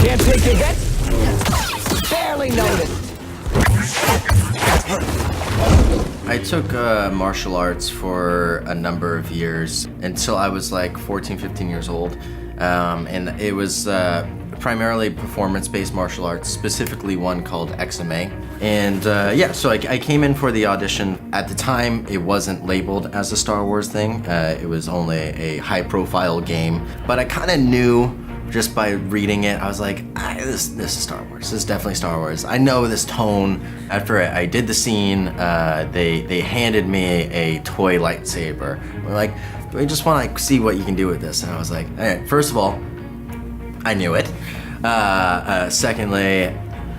Can't take a hit? Barely noticed. I took martial arts for a number of years until I was like 14, 15 years old. And it was primarily performance-based martial arts, specifically one called XMA. And yeah, so I came in for the audition. At the time, it wasn't labeled as a Star Wars thing. It was only a high-profile game. But I kind of knew just by reading it, I was like, this is Star Wars. This is definitely Star Wars. I know this tone. After I did the scene, they handed me a toy lightsaber. We're like, we just want to see what you can do with this. And I was like, all right, first of all, I knew it. Secondly,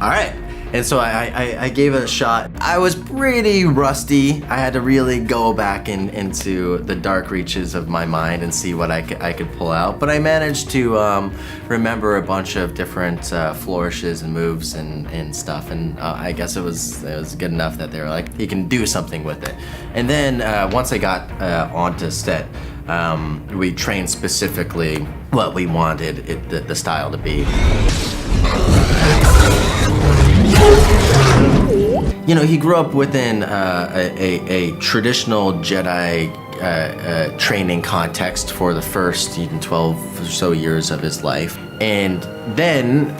all right. And so I gave it a shot. I was pretty rusty. I had to really go back into the dark reaches of my mind and see what I could pull out. But I managed to remember a bunch of different flourishes and moves and stuff. And I guess it was good enough that they were like, you can do something with it. And then once I got onto set, we trained specifically what we wanted the style to be. You know, he grew up within a traditional Jedi training context for the first 12 or so years of his life. And then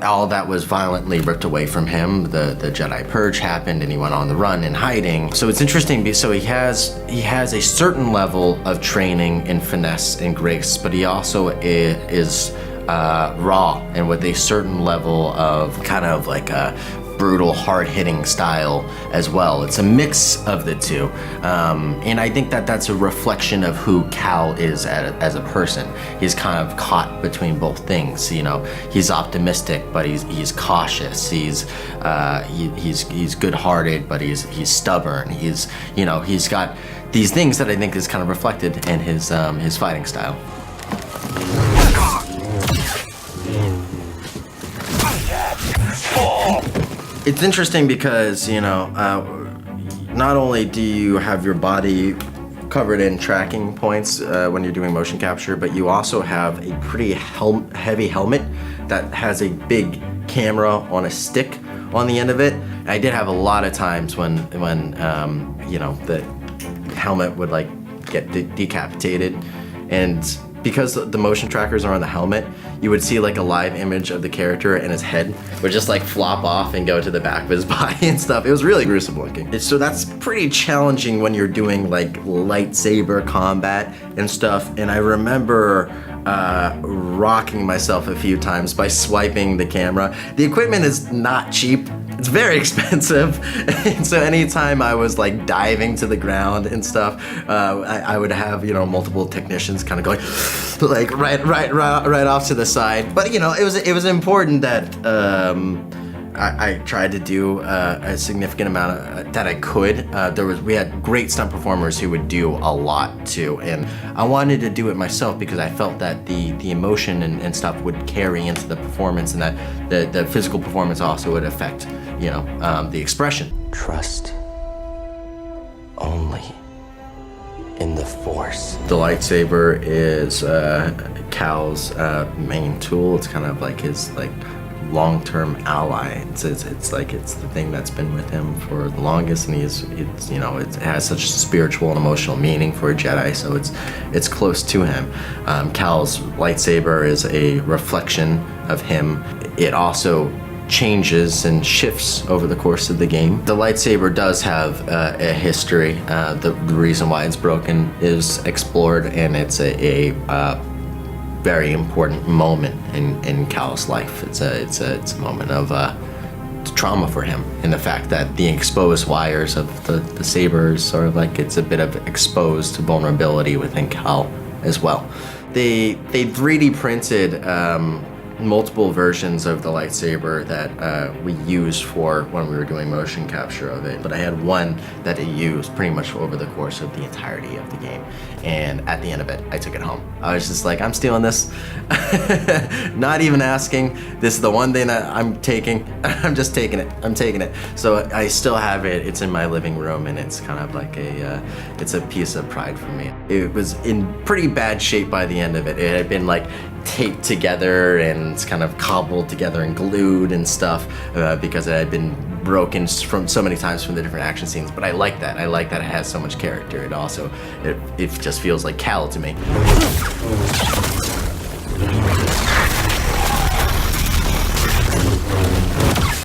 all that was violently ripped away from him. The Jedi Purge happened and he went on the run and hiding. So it's interesting because so he has a certain level of training in finesse and grace, but he also is raw and with a certain level of kind of like a brutal, hard-hitting style as well. It's a mix of the two, and I think that's a reflection of who Cal is as a person. He's kind of caught between both things. You know, he's optimistic, but he's cautious. He's good-hearted, but he's stubborn. He's got these things that I think is kind of reflected in his fighting style. It's interesting because, not only do you have your body covered in tracking points when you're doing motion capture, but you also have a pretty heavy helmet that has a big camera on a stick on the end of it. I did have a lot of times when the helmet would like get decapitated, and because the motion trackers are on the helmet, you would see like a live image of the character and his head would just like flop off and go to the back of his body and stuff. It was really gruesome looking. So that's pretty challenging when you're doing like lightsaber combat and stuff. And I remember rocking myself a few times by swiping the camera. The equipment is not cheap. It's very expensive, and so anytime I was like diving to the ground and stuff, I would have multiple technicians kind of going like right off to the side. But it was important that I tried to do a significant amount that I could. We had great stunt performers who would do a lot too, and I wanted to do it myself because I felt that the emotion and stuff would carry into the performance, and that the physical performance also would affect the expression. Trust only in the Force. The lightsaber is Cal's main tool. It's kind of like his long-term ally. It's the thing that's been with him for the longest, and it has such spiritual and emotional meaning for a Jedi, so it's close to him. Cal's lightsaber is a reflection of him. It also changes and shifts over the course of the game. The lightsaber does have a history. The reason why it's broken is explored, and it's a very important moment in Cal's life. It's a moment of trauma for him, in the fact that the exposed wires of the sabers sort of like it's a bit of exposed vulnerability within Cal as well. They 3D printed multiple versions of the lightsaber that we used for when we were doing motion capture of it, but I had one that I used pretty much over the course of the entirety of the game, and at the end of it I took it home. I was just like, I'm stealing this. Not even asking. This is the one thing that I'm taking. I'm just taking it. I'm taking it. So I still have it. It's in my living room, and it's kind of like it's a piece of pride for me. It was in pretty bad shape by the end of it. It had been like taped together and it's kind of cobbled together and glued and stuff because it had been broken from so many times from the different action scenes. But I like that. I like that it has so much character. It also, it just feels like Cal to me.